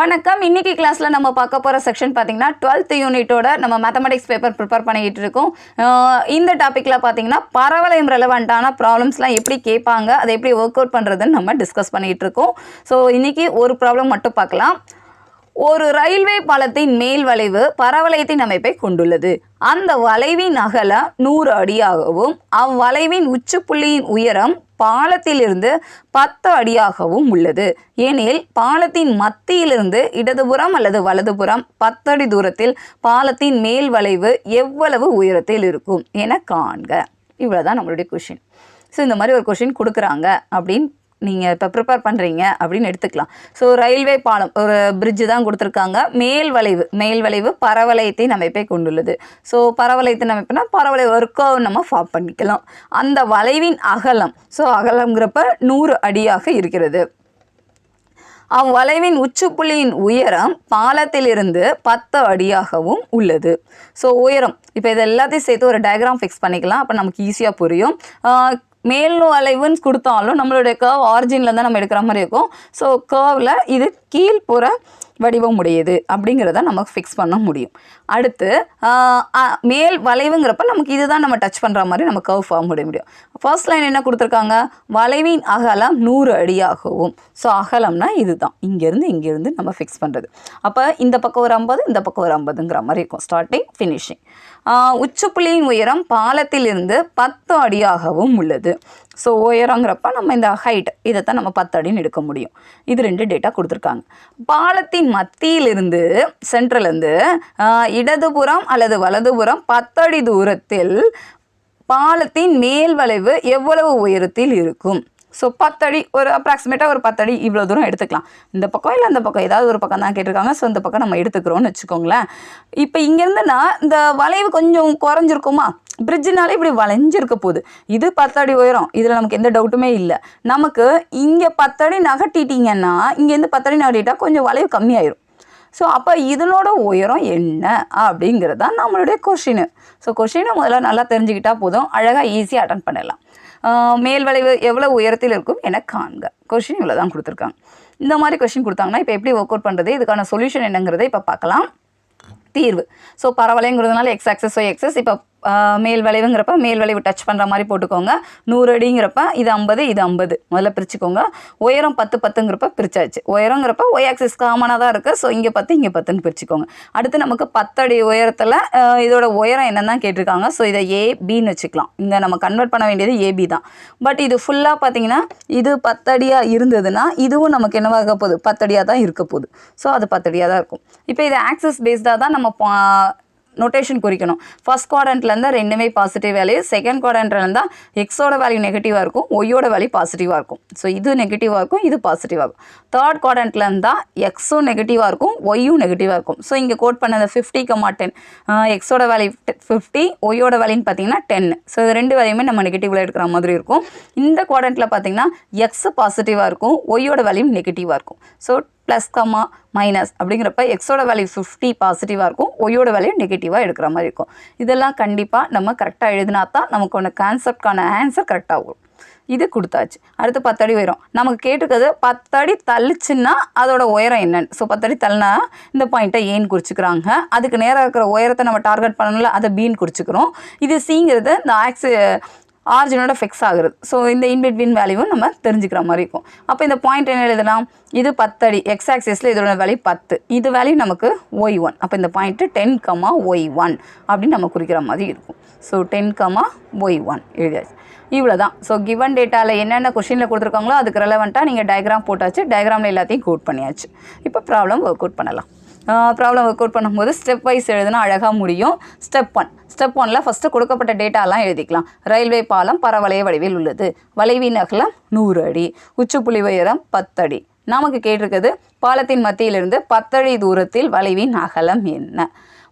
வணக்கம். இன்னைக்கு கிளாஸ்ல நம்ம பார்க்க போற செக்ஷன் பாத்தீங்கன்னா 12th யூனிட்டோட நம்ம மேத்தமெட்டிக்ஸ் பேப்பர் ப்ரிப்பேர் பண்ணிட்டு இருக்கோம். இந்த டாபிக்ல பாத்தீங்கன்னா பரவளையம் ரெலவென்ட்டான ப்ராப்ளம்ஸ்லாம் எப்படி கேட்பாங்க, அதை எப்படி ஒர்க் அவுட் பண்றதுன்னு நம்ம டிஸ்கஸ் பண்ணிட்டு இருக்கோம். ஸோ இன்னைக்கு ஒரு ப்ராப்ளம் மட்டும் பார்க்கலாம். ஒரு ரயில்வே பாலத்தின் மேல் வளைவு பரவளையத்தின் அமைப்பை கொண்டுள்ளது. அந்த வளைவின் அகலம் 100 அடியாகவும் அவ்வளைவின் உச்சிப்புள்ளியின் உயரம் பாலத்திலிருந்து 10 அடியாகவும் உள்ளது. ஏனெனில் பாலத்தின் மத்தியிலிருந்து இடதுபுறம் அல்லது வலதுபுறம் 10 அடி தூரத்தில் பாலத்தின் மேல் வளைவு எவ்வளவு உயரத்தில் இருக்கும் என காண்க. இவ்வளோதான் நம்மளுடைய கொஷின். ஸோ இந்த மாதிரி ஒரு கொஷின் கொடுக்குறாங்க அப்படின்னு நீங்கள் இப்போ ப்ரிப்பேர் பண்ணுறீங்க அப்படின்னு எடுத்துக்கலாம். ஸோ ரயில்வே பாலம் ஒரு பிரிட்ஜு தான் கொடுத்துருக்காங்க. மேல் வளைவு பரவளையத்தின் அமைப்பை கொண்டுள்ளது. ஸோ பரவளையத்தின் அமைப்புனா பரவளைய ஒர்க்கை நம்ம ஃபார்ம் பண்ணிக்கலாம். அந்த வளைவின் அகலம், ஸோ அகலங்கிறப்ப 100 அடியாக இருக்கிறது. அவ்வளைவின் உச்சிப்புள்ளியின் உயரம் பாலத்திலிருந்து 10 அடியாகவும் உள்ளது. ஸோ உயரம் இப்போ இது எல்லாத்தையும் சேர்த்து ஒரு டயக்ராம் ஃபிக்ஸ் பண்ணிக்கலாம். அப்போ நமக்கு ஈஸியாக புரியும். மேல் வளைவுன்னு கொடுத்தாலும் நம்மளுடைய கர்வ் ஆரிஜினில் தான் நம்ம எடுக்கிற மாதிரி இருக்கும். ஸோ கர்வில் இது கீழ்ப்புற வடிவம் உடையது அப்படிங்கிறத நமக்கு ஃபிக்ஸ் பண்ண முடியும். அடுத்து மேல் வளைவுங்கிறப்ப நமக்கு இதுதான் நம்ம டச் பண்ணுற மாதிரி நம்ம கர்வ் ஃபார்ம் பண்ண முடியும். ஃபர்ஸ்ட் லைன் என்ன கொடுத்துருக்காங்க, வளைவின் அகலம் 100 அடியாகவும். ஸோ அகலம்னா இதுதான், இங்கேருந்து நம்ம ஃபிக்ஸ் பண்ணுறது. அப்போ இந்த பக்கம் ஒரு 50, இந்த பக்கம் ஒரு 50ங்கிற மாதிரி இருக்கும் ஸ்டார்டிங் ஃபினிஷிங். உச்சிப்புள்ளியின் உயரம் பாலத்திலிருந்து 10 அடியாகவும் உள்ளது. ஸோ உயரங்கிறப்ப நம்ம இந்த ஹைட் இதைத்தான் நம்ம 10 அடின்னு எடுக்க முடியும். இது 2 டேட்டா கொடுத்துருக்காங்க. பாலத்தின் மத்தியிலிருந்து சென்ட்ரலேருந்து இடதுபுறம் அல்லது வலதுபுறம் 10 அடி தூரத்தில் பாலத்தின் மேல் வளைவு எவ்வளவு உயரத்தில் இருக்கும். ஸோ 10 அடி, ஒரு அப்ராக்சிமேட்டாக ஒரு 10 அடி இவ்வளோ தூரம் எடுத்துக்கலாம். இந்த பக்கம் இல்லை அந்த பக்கம் ஏதாவது ஒரு பக்கம் தான் கேட்டிருக்காங்க. ஸோ இந்த பக்கம் நம்ம எடுத்துக்கிறோன்னு வச்சுக்கோங்களேன். இப்போ இங்கேருந்துன்னா இந்த வளைவு கொஞ்சம் குறைஞ்சிருக்குமா, பிரிட்ஜுனாலே இப்படி வளைஞ்சிருக்க போகுது. இது 10 அடி உயரம், இதில் நமக்கு எந்த டவுட்டுமே இல்லை. நமக்கு இங்கே 10 அடி நகட்டிட்டிங்கன்னா இங்கேருந்து 10 அடி நகட்டிட்டா கொஞ்சம் வளைவு கம்மியாயிரும். ஸோ அப்போ இதனோட உயரம் என்ன அப்படிங்கிறது தான் நம்மளுடைய கொஷினு. ஸோ கொஷினை முதல்ல நல்லா தெரிஞ்சுக்கிட்டால் போதும், அழகாக ஈஸியாக அட்டன் பண்ணிடலாம். மேல் வளைவு எவ்வளோ உயரத்தில் இருக்கும் என காண்க. கொஷின் இவ்வளோ தான் கொடுத்துருக்காங்க. இந்த மாதிரி கொஷின் கொடுத்தாங்கன்னா இப்போ எப்படி ஒர்க் அவுட் பண்ணுறது, இதுக்கான சொல்யூஷன் என்னங்கிறத இப்போ பார்க்கலாம். தீர்வு. ஸோ பரவளையங்கிறதுனால எக்ஸ் ஆக்சஸ், ஸோ எக்ஸஸ். இப்போ மேல் வளைவுங்கிறப்ப மேல் வளைவு டச் பண்ணுற மாதிரி போட்டுக்கோங்க. 100 அடிங்கிறப்ப இது 50, இது 50 முதல்ல பிரிச்சுக்கோங்க. உயரம் 10ங்கிறப்ப பிரிச்சாச்சு. உயரங்கிறப்ப ஒய் ஆக்சிஸ் காமனாக தான் இருக்குது. ஸோ இங்கே 10, இங்கே 10ன்னு பிரிச்சுக்கோங்க. அடுத்து நமக்கு 10 அடி உயரத்தில் இதோட உயரம் என்னன்னு தான் கேட்டிருக்காங்க. ஸோ இதை ஏபின்னு வச்சுக்கலாம். இந்த நம்ம கன்வெர்ட் பண்ண வேண்டியது ஏபி தான். பட் இது ஃபுல்லாக பார்த்தீங்கன்னா இது 10 அடியாக இருந்ததுன்னா இதுவும் நமக்கு என்னவாக இருக்க போகுது, 10 அடியாக தான் இருக்க போகுது. ஸோ அது 10 அடியாக தான் இருக்கும். இப்போ இது ஆக்சிஸ் பேஸ்டாக தான் நம்ம நோட்டேஷன் குறிக்கணும். ஃபர்ஸ்ட் குவாட்ரண்ட்லேருந்து ரெண்டுமே பாசிட்டிவ் வேல்யூ, செகண்ட் குவாட்ரண்ட்லேருந்து தான் எக்ஸோட வேல்யூ நெகட்டிவாக இருக்கும், ஒய்யோட வேல்யூ பாசிட்டிவாக இருக்கும். ஸோ இது நெகட்டிவாக இருக்கும், இது பாசிட்டிவாக இருக்கும். தேர்ட் குவாட்ரண்ட்லேருந்து தான் எக்ஸும் நெகட்டிவாக இருக்கும், ஒய்யும் நெகட்டிவாக இருக்கும். ஸோ இங்கே கோட் பண்ண 50,10 எக்ஸோட வேல்யூ 50, ஒய்யோட வேல்யூன்னு பார்த்தீங்கன்னா 10. ஸோ இது ரெண்டு வேல்யூமே நம்ம நெகட்டிவில் எடுக்கிற மாதிரி இருக்கும். இந்த குவாட்ரண்ட்டில் பார்த்தீங்கன்னா எக்ஸ் பாசிட்டிவாக இருக்கும், ஒய்யோட வேல்யூ நெகட்டிவாக இருக்கும். ஸோ ப்ளஸ் கம்மா மைனஸ் அப்படிங்கிறப்ப எக்ஸோட வேல்யூ 50 பாசிட்டிவாக இருக்கும், ஒய்யோட வேல்யூ நெகட்டிவாக எடுக்கிற மாதிரி இருக்கும். இதெல்லாம் கண்டிப்பாக நம்ம கரெக்டாக எழுதினா தான் நமக்கு ஒன்று கான்செப்ட்கான ஆன்சர் கரெக்டாக வரும். இது கொடுத்தாச்சு. அடுத்து 10 அடி உயரம் நமக்கு கேட்டிருக்கிறது. 10 அடி தள்ளிச்சுன்னா அதோட உயரம் என்னன்னு. ஸோ 10 அடி தள்ளினா இந்த பாயிண்ட்டை ஏன்னு குறிச்சிக்கிறாங்க. அதுக்கு நேராக இருக்கிற உயரத்தை நம்ம டார்கெட் பண்ணணும்ல, அதை பீன்னு குறிச்சிக்கிறோம். இது சிங்கிறது இந்த ஆரிஜினோட ஃபிக்ஸ் ஆகுறது. ஸோ இந்த இன்பிட்வீன் வேல்யூவும் நம்ம தெரிஞ்சுக்கிற மாதிரி இருக்கும். அப்போ இந்த பாயிண்ட் என்ன எழுதலாம், இது 10 அடி, எக்ஸ் ஆக்சிஸில் இதோட வேல்யூ 10, இது வேல்யூ நமக்கு y1. அப்போ இந்த பாயிண்ட்டு 10, y1 அப்படின்னு நம்ம குறிக்கிற மாதிரி இருக்கும். ஸோ 10, y1 எழுதியாச்சு. இவ்வளோ தான். ஸோ கிவன் டேட்டாவில் என்னென்ன கொஷினில் கொடுத்துருக்காங்களோ அதுக்கு ரெலவெண்ட்டாக நீங்கள் டயக்ராம் போட்டாச்சு, டயக்ராமில் எல்லாத்தையும் கோட் பண்ணியாச்சு. இப்போ ப்ராப்ளம் ஒர்க் அவுட் பண்ணலாம். ப்ராப்ளம் ஒர்க் அவுட் பண்ணும்போது ஸ்டெப் வைஸ் எழுதுனா அழகாக முடியும். ஸ்டெப் 1ல் ஃபஸ்ட்டு கொடுக்கப்பட்ட டேட்டாலாம் எழுதிக்கலாம். ரயில்வே பாலம் பரவளைய வடிவில் உள்ளது. வளைவின் அகலம் 100 அடி, உச்சிப்புள்ளி உயரம் 10 அடி. நமக்கு கேட்டிருக்கிறது பாலத்தின் மத்தியிலிருந்து 10 அடி தூரத்தில் வளைவின் அகலம் என்ன.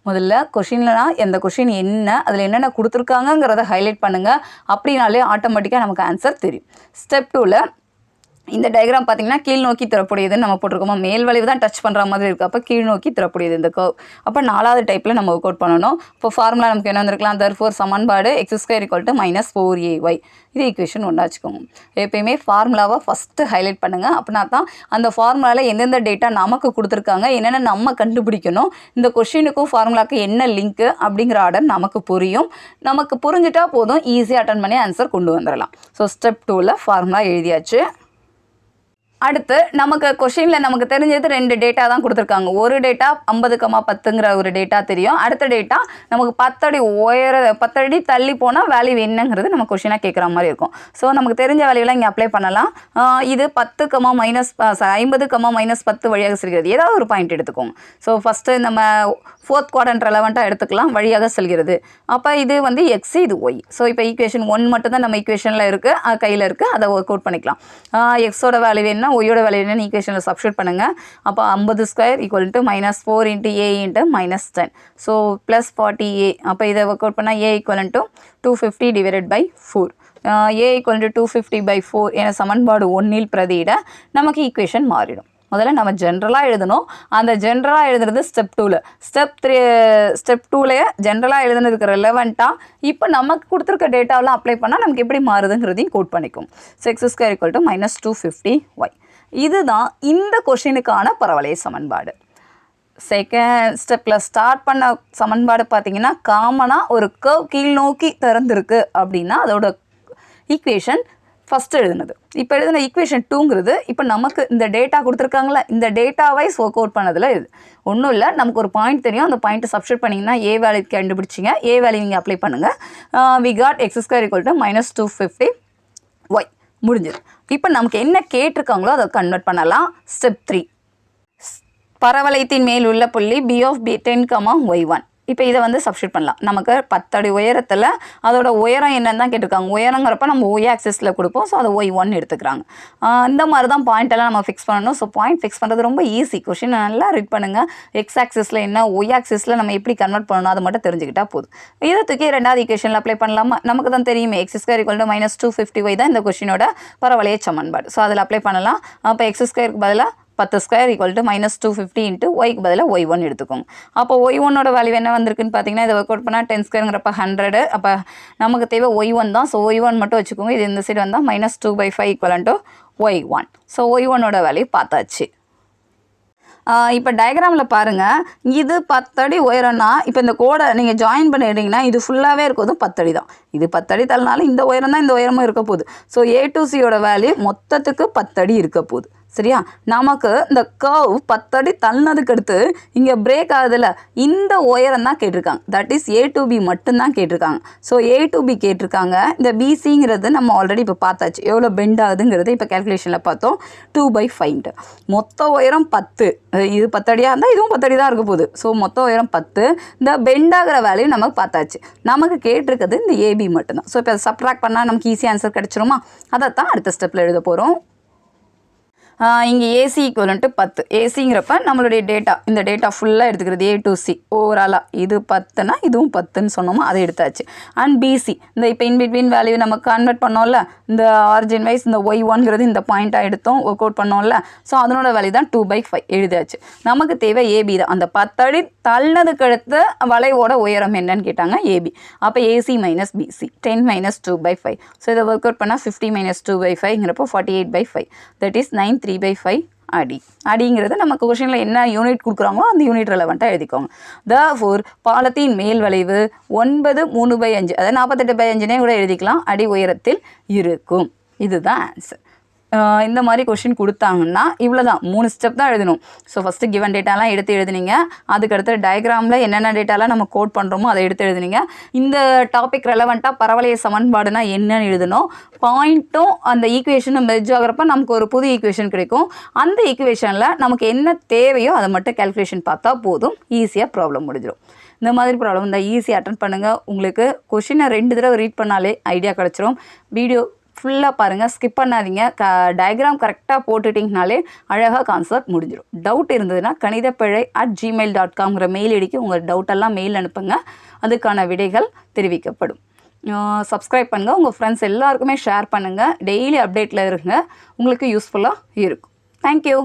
முதல்ல கொஷின்லனா எந்த கொஷின் என்ன, அதில் என்னென்ன கொடுத்துருக்காங்கங்கிறத ஹைலைட் பண்ணுங்கள். அப்படின்னாலே ஆட்டோமேட்டிக்காக நமக்கு ஆன்சர் தெரியும். ஸ்டெப் 2ல் இந்த டயக்ராம் பார்த்தீங்கன்னா கீழ் நோக்கி திறக்கூடியதுன்னு நம்ம போட்டிருக்கோமா, மேல் வளைவு தான் டச் பண்ணுற மாதிரி இருக்குது. அப்போ கீழ் நோக்கி திறக்கூடியது இந்த கர்வ். அப்போ 4வது டைப்பில் நம்ம ஒர்க் அவுட் பண்ணணும். இப்போ ஃபார்முலா நமக்கு என்ன வந்திருக்கலாம், therefore சமன்பாடு x² = -4ay. இது ஈக்குவேஷன் 1 வச்சுக்கோங்க. எப்பயுமே ஃபார்முலாவை ஃபஸ்ட்டு ஹைலைட் பண்ணுங்கள். அப்படின்னா தான் அந்த ஃபார்முலாவில் எந்தெந்த டேட்டா நமக்கு கொடுத்துருக்காங்க, என்னென்ன நம்ம கண்டுபிடிக்கணும், இந்த கொஷினுக்கும் ஃபார்முலாவுக்கு என்ன லிங்க்கு அப்படிங்கிற ஆர்டர் நமக்கு புரியும். நமக்கு புரிஞ்சிட்டா போதும், ஈஸியாக அட்டன் பண்ணி ஆன்சர் கொண்டு வந்துடலாம். ஸோ ஸ்டெப் 2ல் ஃபார்முலா எழுதியாச்சு. அடுத்து நமக்கு கொஷினில் நமக்கு தெரிஞ்சது 2 டேட்டா தான் கொடுத்துருக்காங்க. ஒரு டேட்டா 50,10ங்கிற ஒரு டேட்டா தெரியும். அடுத்த டேட்டா நமக்கு 10 அடி தள்ளி போனால் வேல்யூ என்னங்கிறது நம்ம கொஷினாக கேட்குற மாதிரி இருக்கும். ஸோ நமக்கு தெரிஞ்ச வேல்யூலாம் இங்கே அப்ளை பண்ணலாம். இது 50,-10 வழியாக செல்கிறது. ஏதாவது ஒரு பாயிண்ட் எடுத்துக்கோங்க. ஸோ ஃபஸ்ட்டு நம்ம 4th குவாட்ரண்ட் ரெலவெண்ட்டாக எடுத்துக்கலாம், வழியாக செல்கிறது. அப்போ இது வந்து எக்ஸ், இது ஒய். ஸோ இப்போ ஈக்குவேஷன் 1 மட்டும் தான் நம்ம ஈக்குவேஷனில் இருக்குது, கையில் இருக்குது, அதை ஒர்க் அவுட் பண்ணிக்கலாம். எக்ஸோட வேல்யூ என்ன, ஒய்யோட வேல்யூ என்னன்னு ஈக்குவேஷனில் சப்ஸ்டியூட் பண்ணுங்கள். அப்போ 50² = -4 × a × -10. So +40a. அப்போ இதை ஒர்க் அவுட் பண்ணால் a = 250 / 4. a = 250/4 என சமன்பாடு 1ல் பிரதியிட நமக்கு ஈக்குவேஷன் மாறிடும். முதல்ல நம்ம ஜென்ரலாக எழுதணும். அந்த ஜென்ரலாக எழுதுறது ஸ்டெப் 2ல். ஸ்டெப் 2ல ஜென்ரலாக எழுதுனதுக்கு ரெலவெண்ட்டாக இப்போ நமக்கு கொடுத்துருக்க டேட்டாவெலாம் அப்ளை பண்ணால் நமக்கு எப்படி மாறுதுங்கிறதையும் கோட் பண்ணிக்கும். So x² = -250y. இதுதான் இந்த கொஷினுக்கான பரவளைய சமன்பாடு. செகண்ட் ஸ்டெப்பில் ஸ்டார்ட் பண்ண சமன்பாடு பார்த்தீங்கன்னா, காமனாக ஒரு கர்வ் கீழ் நோக்கி திறந்துருக்கு அப்படின்னா அதோட ஈக்குவேஷன் ஃபஸ்ட்டு எழுதுனது. இப்போ எழுதின ஈக்குவேஷன் 2ங்கிறது இப்போ நமக்கு இந்த டேட்டா கொடுத்துருக்காங்களா, இந்த டேட்டா வைஸ் ஒர்க் அவுட் பண்ணதில் இது ஒன்றும் இல்லை. நமக்கு ஒரு பாயிண்ட் தெரியும், அந்த பாயிண்ட்டை சப்ஸ்டியூட் பண்ணிங்கன்னா ஏ வேல்யூ கண்டுபிடிச்சிங்க. ஏ வேல்யூ நீங்கள் அப்ளை பண்ணுங்கள். We got x² = -250y. முடிஞ்சது. இப்போ நமக்கு என்ன கேட்டிருக்காங்களோ அதை கன்வெர்ட் பண்ணலாம். ஸ்டெப் 3, பரவளையத்தின் மேல் உள்ள புள்ளி b 10,y1. இப்போ இதை வந்து சப்ஸ்டியூட் பண்ணலாம். நமக்கு 10 அடி உயரத்தில் அதோட உயரம் என்னன்னு தான் கேட்டிருக்காங்க. உயரங்கிறப்ப நம்ம ஒய் ஆக்சிஸில் கொடுப்போம். ஸோ அதை y1 எடுத்துக்கிறாங்க. இந்த மாதிரி தான் பாயிண்டெல்லாம் நம்ம ஃபிக்ஸ் பண்ணணும். ஸோ பாயிண்ட் ஃபிக்ஸ் பண்ணுறது ரொம்ப ஈஸி. கொஷின் நல்லா ரீட் பண்ணுங்கள். எக்ஸ் ஆக்சிஸில் என்ன, ஒய் ஆக்சிஸில் நம்ம எப்படி கன்வெர்ட் பண்ணணும் அதை மட்டும் தெரிஞ்சுக்கிட்டா போதும். இதை தூக்கி 2வது ஈக்குவேஷனில் அப்ளை பண்ணலாமா, நமக்கு தான் தெரியுமே x² = -250y தான் இந்த கொஷினோட பரவளைய சமன்பாடு. ஸோ அதில் அப்ளை பண்ணலாம். அப்போ x² பதிலாக 10² = -250 × ஒய்க்கு பதிலாக y1 எடுத்துக்கோங்க. அப்போ y1ஓட வேல்யூ என்ன வந்திருக்குன்னு பார்த்தீங்கன்னா, இதை ஒர்க் அவுட் பண்ணால் 10²ங்கிறப்ப 100. அப்போ நமக்கு தேவை y1 தான். ஸோ y1 மட்டும் வச்சுக்கோங்க. இது இந்த சைடு வந்தால் -2/5 = y1. ஸோ y1ஓட வேல்யூ பார்த்தாச்சு. இப்போ டயக்ராமில் பாருங்கள், இது 10 அடி உயரம்னா இப்போ இந்த கோடை நீங்கள் ஜாயின் பண்ணிடுறீங்கன்னா இது ஃபுல்லாகவே இருக்கிறதும் 10 அடி தான். இது 10 அடி தள்ளினாலும் இந்த உயரம் தான் இந்த உயரமும் இருக்க போகுது. ஸோ A to Cயோட வேல்யூ மொத்தத்துக்கு 10 அடி இருக்க போகுது. சரியா, நமக்கு இந்த கர்வ் 10 அடி தள்ளினதுக்கு அடுத்து இங்கே பிரேக் ஆகுதுல்ல, இந்த உயரம் தான் கேட்டிருக்காங்க. That is A to B மட்டும்தான் கேட்டிருக்காங்க. ஸோ A to B கேட்டிருக்காங்க. இந்த BCங்கிறது நம்ம ஆல்ரெடி இப்போ பார்த்தாச்சு, எவ்வளோ பெண்ட் ஆகுதுங்கிறது இப்போ கேல்குலேஷனில் பார்த்தோம். 2/5. மொத்த உயரம் 10. இது 10 அடியாக இருந்தால் இதுவும் 10 அடி தான் இருக்க போகுது. ஸோ மொத்த உயரம் 10. இந்த பெண்ட் ஆகிற வேல்யூ நமக்கு பார்த்தாச்சு. நமக்கு கேட்டிருக்கிறது இந்த AB மட்டும்தான். ஸோ இப்போ அதை சப்ட்ராக்ட் பண்ணால் நமக்கு ஈஸி ஆன்சர் கிடச்சிருமா, அதை தான் அடுத்த ஸ்டெப்பில் எழுத போகிறோம். இங்கே AC = 10. ஏசிங்கிறப்ப நம்மளுடைய டேட்டா, இந்த டேட்டா ஃபுல்லாக எடுத்துக்கிறது A to C ஓவராலாக. இது 10னா இதுவும் 10ன்னு சொன்னோமா, அதை எடுத்தாச்சு. அண்ட் BC இந்த இப்போ இன்பிட்வீன் வேல்யூ நம்ம கன்வெர்ட் பண்ணோம்ல, இந்த ஆரிஜின் வைஸ் இந்த y1ங்கிறது இந்த பாயிண்ட்டாக எடுத்தோம், ஒர்க் அவுட் பண்ணோம்ல. ஸோ அதனோட வேல்யூ தான் 2/5 எழுதாச்சு. நமக்கு தேவை AB தான். அந்த 10 அடி தள்ளினதுக்கு அடுத்த வளைவோட உயரம் என்னன்னு கேட்டாங்க, AB. அப்போ AC - BC 10 - 2/5. ஸோ இதை ஒர்க் அவுட் பண்ணால் 50 - 2/5ங்கிறப்போ 48/5. தட் இஸ் 9/3/5 அடி. அடிங்கிறது நமக்கு கொஷனில் என்ன யூனிட் கொடுக்குறாங்களோ அந்த யூனிட் ரெலவெண்ட்டாக எழுதிக்கோங்க. therefore பாலத்தின் மேல் வளைவு 9 3/5, அதாவது 48/5னே கூட எழுதிக்கலாம், அடி உயரத்தில் இருக்கும். இதுதான் ஆன்சர். இந்த மாதிரி கொஷின் கொடுத்தாங்கன்னா இவ்வளோ தான், 3 ஸ்டெப் தான் எழுதணும். ஸோ ஃபஸ்ட்டு கிவன் டேட்டாலாம் எடுத்து எழுதுனீங்க. அதுக்கடுத்து டயக்ராமில் என்னென்ன டேட்டாலாம் நம்ம கோட் பண்ணுறோமோ அதை எடுத்து எழுதுனீங்க. இந்த டாபிக் ரெலவெண்ட்டாக பரவளைய சமன்பாடுனா என்னன்னு எழுதணும். பாயிண்ட்டும் அந்த ஈக்குவேஷனும் மெர்ஜ் ஆகிறப்ப நமக்கு ஒரு புது ஈக்குவேஷன் கிடைக்கும். அந்த ஈக்குவேஷனில் நமக்கு என்ன தேவையோ அதை மட்டும் கேல்குலேஷன் பார்த்தா போதும், ஈஸியாக ப்ராப்ளம் முடிஞ்சிடும். இந்த மாதிரி ப்ராப்ளம் இந்த ஈஸியாக அட்டன் பண்ணுங்கள். உங்களுக்கு கொஷினை 2 தடவை ரீட் பண்ணாலே ஐடியா கிடச்சிரும். வீடியோ ஃபுல்லாக பாருங்கள், ஸ்கிப் பண்ணாதீங்க. டயக்ராம் கரெக்டாக போட்டுட்டிங்கனாலே அழகாக கான்செப்ட் முடிஞ்சிடும். டவுட் இருந்ததுன்னா KanithaPezhai@gmail.com மெயில் ஐடிக்கு உங்கள் டவுட்டெல்லாம் மெயில் அனுப்புங்க. அதுக்கான விடைகள் தெரிவிக்கப்படும். சப்ஸ்கிரைப் பண்ணுங்கள், உங்கள் ஃப்ரெண்ட்ஸ் எல்லாருக்குமே ஷேர் பண்ணுங்கள், டெய்லி அப்டேட்டில் இருங்க, உங்களுக்கு யூஸ்ஃபுல்லாக இருக்கும். தேங்க்யூ.